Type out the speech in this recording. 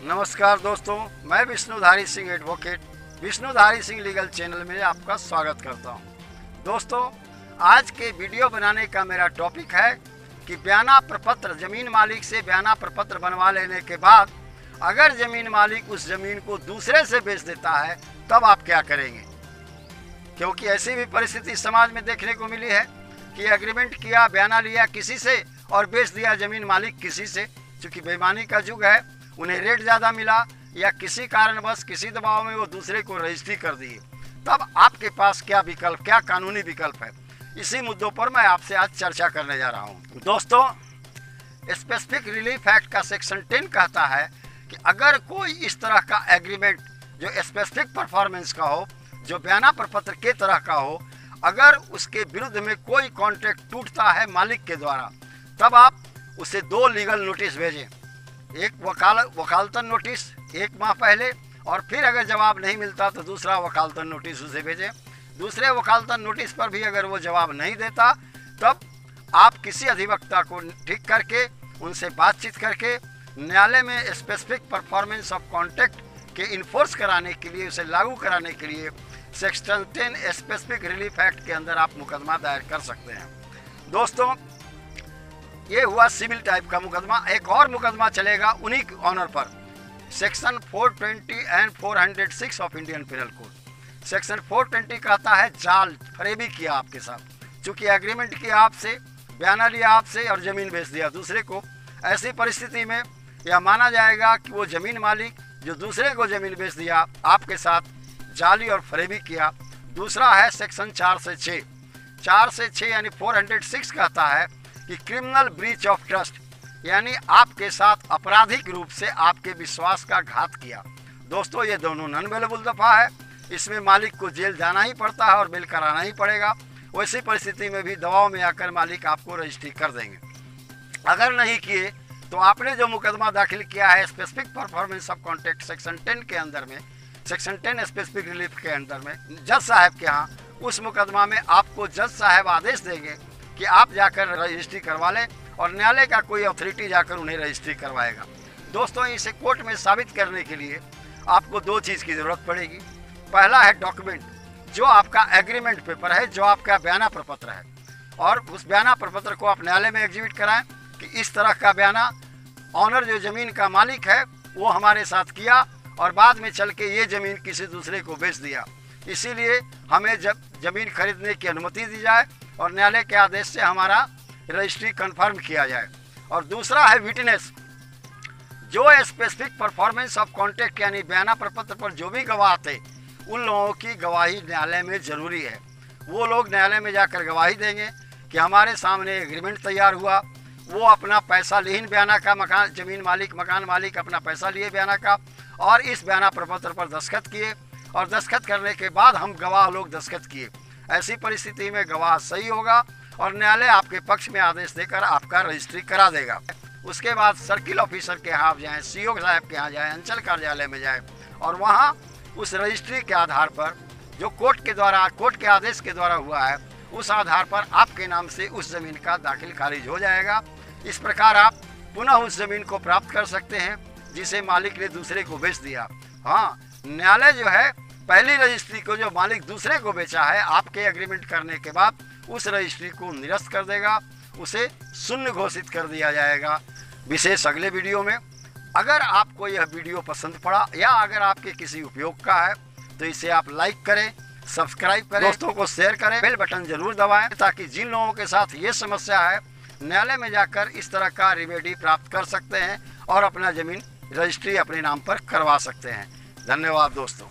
नमस्कार दोस्तों, मैं Vishnudhari Singh advocate Vishnudhari Singh legal channel में आपका स्वागत करता हूं। दोस्तों, आज के वीडियो बनाने का मेरा टॉपिक है कि बयाना प्रपत्र, जमीन मालिक से बयाना प्रपत्र बनवा लेने के बाद अगर जमीन मालिक उस जमीन को दूसरे से बेच देता है तब आप क्या करेंगे। क्योंकि ऐसी भी परिस्थिति समाज में देखने को मिली है कि एग्रीमेंट किया, बयाना लिया किसी से और बेच दिया जमीन मालिक किसी से। चूँकि बेईमानी का युग है, उन्हें रेट ज़्यादा मिला या किसी कारणवश किसी दबाव में वो दूसरे को रजिस्ट्री कर दिए। तब आपके पास क्या विकल्प, क्या कानूनी विकल्प है, इसी मुद्दों पर मैं आपसे आज चर्चा करने जा रहा हूँ। दोस्तों, स्पेसिफिक रिलीफ एक्ट का सेक्शन 10 कहता है कि अगर कोई इस तरह का एग्रीमेंट जो स्पेसिफिक परफॉर्मेंस का हो, जो बयाना प्रपत्र के तरह का हो, अगर उसके विरुद्ध में कोई कॉन्ट्रैक्ट टूटता है मालिक के द्वारा, तब आप उसे 2 लीगल नोटिस भेजें। एक वकालतन नोटिस 1 माह पहले, और फिर अगर जवाब नहीं मिलता तो दूसरा वकालतन नोटिस उसे भेजें। दूसरे वकालतन नोटिस पर भी अगर वो जवाब नहीं देता तब आप किसी अधिवक्ता को ठीक करके उनसे बातचीत करके न्यायालय में स्पेसिफिक परफॉर्मेंस ऑफ कॉन्ट्रैक्ट के इन्फोर्स कराने के लिए, उसे लागू कराने के लिए सेक्शन 10 स्पेसिफिक रिलीफ एक्ट के अंदर आप मुकदमा दायर कर सकते हैं। दोस्तों, ये हुआ सिविल टाइप का मुकदमा। एक और मुकदमा चलेगा उन्हीं ऑनर पर, section 420 and 406 of Indian penal code. Section 420 कहता है जाल, फरेबी किया आपके साथ, चूंकि एग्रीमेंट किया आपसे, बयाना लिया आपसे और ज़मीन बेच दिया दूसरे को। ऐसी परिस्थिति में यह माना जाएगा कि वो ज़मीन मालिक जो दूसरे को ज़मीन बेच दिया, आपके साथ जाली और फरेबी किया। दूसरा है सेक्शन 4 से 6। 4 से 6 यानी 406 कहता है कि क्रिमिनल ब्रीच ऑफ ट्रस्ट, यानी आपके साथ आपराधिक रूप से आपके विश्वास का घात किया। दोस्तों, ये दोनों नॉन बेलेबल दफ़ा है। इसमें मालिक को जेल जाना ही पड़ता है और बिल कराना ही पड़ेगा। वैसी परिस्थिति में भी दबाव में आकर मालिक आपको रजिस्ट्री कर देंगे। अगर नहीं किए तो आपने जो मुकदमा दाखिल किया है specific performance of contract section 10 के अंदर में, सेक्शन 10 स्पेसिफिक रिलीफ के अंदर में, जज साहब के यहाँ, उस मुकदमा में आपको जज साहब आदेश देंगे कि आप जाकर रजिस्ट्री करवा लें और न्यायालय का कोई अथॉरिटी जाकर उन्हें रजिस्ट्री करवाएगा। दोस्तों, इसे कोर्ट में साबित करने के लिए आपको 2 चीज़ की ज़रूरत पड़ेगी। पहला है डॉक्यूमेंट, जो आपका एग्रीमेंट पेपर है, जो आपका बयाना प्रपत्र है, और उस बयाना प्रपत्र को आप न्यायालय में एग्जिबिट कराएं कि इस तरह का बयाना ऑनर जो ज़मीन का मालिक है वो हमारे साथ किया और बाद में चल के ये ज़मीन किसी दूसरे को बेच दिया। इसीलिए हमें जब ज़मीन खरीदने की अनुमति दी जाए और न्यायालय के आदेश से हमारा रजिस्ट्री कंफर्म किया जाए। और दूसरा है विटनेस, जो स्पेसिफिक परफॉर्मेंस ऑफ कॉन्ट्रैक्ट यानी बयाना प्रपत्र पर जो भी गवाह थे, उन लोगों की गवाही न्यायालय में ज़रूरी है। वो लोग न्यायालय में जाकर गवाही देंगे कि हमारे सामने एग्रीमेंट तैयार हुआ, वो अपना पैसा लिहिन बयाना का, मकान ज़मीन मालिक, मकान मालिक अपना पैसा लिए बयाना का, और इस बयाना प्रपत्र पर दस्तखत किए, और दस्तखत करने के बाद हम गवाह लोग दस्तखत किए। ऐसी परिस्थिति में गवाह सही होगा और न्यायालय आपके पक्ष में आदेश देकर आपका रजिस्ट्री करा देगा। उसके बाद सर्किल ऑफिसर के यहाँ जाएं, सीओ साहब के यहाँ जाएं, अंचल कार्यालय में जाएं, और वहाँ उस रजिस्ट्री के आधार पर जो कोर्ट के आदेश के द्वारा हुआ है, उस आधार पर आपके नाम से उस ज़मीन का दाखिल खारिज हो जाएगा। इस प्रकार आप पुनः उस ज़मीन को प्राप्त कर सकते हैं जिसे मालिक ने दूसरे को बेच दिया। हाँ, न्यायालय जो है पहली रजिस्ट्री को जो मालिक दूसरे को बेचा है, आपके एग्रीमेंट करने के बाद उस रजिस्ट्री को निरस्त कर देगा, उसे शून्य घोषित कर दिया जाएगा। विशेष अगले वीडियो में। अगर आपको यह वीडियो पसंद पड़ा या अगर आपके किसी उपयोग का है तो इसे आप लाइक करें, सब्सक्राइब करें, दोस्तों को शेयर करें, बेल बटन जरूर दबाएं, ताकि जिन लोगों के साथ ये समस्या है न्यायालय में जाकर इस तरह का रिमेडी प्राप्त कर सकते हैं और अपना ज़मीन रजिस्ट्री अपने नाम पर करवा सकते हैं। धन्यवाद दोस्तों।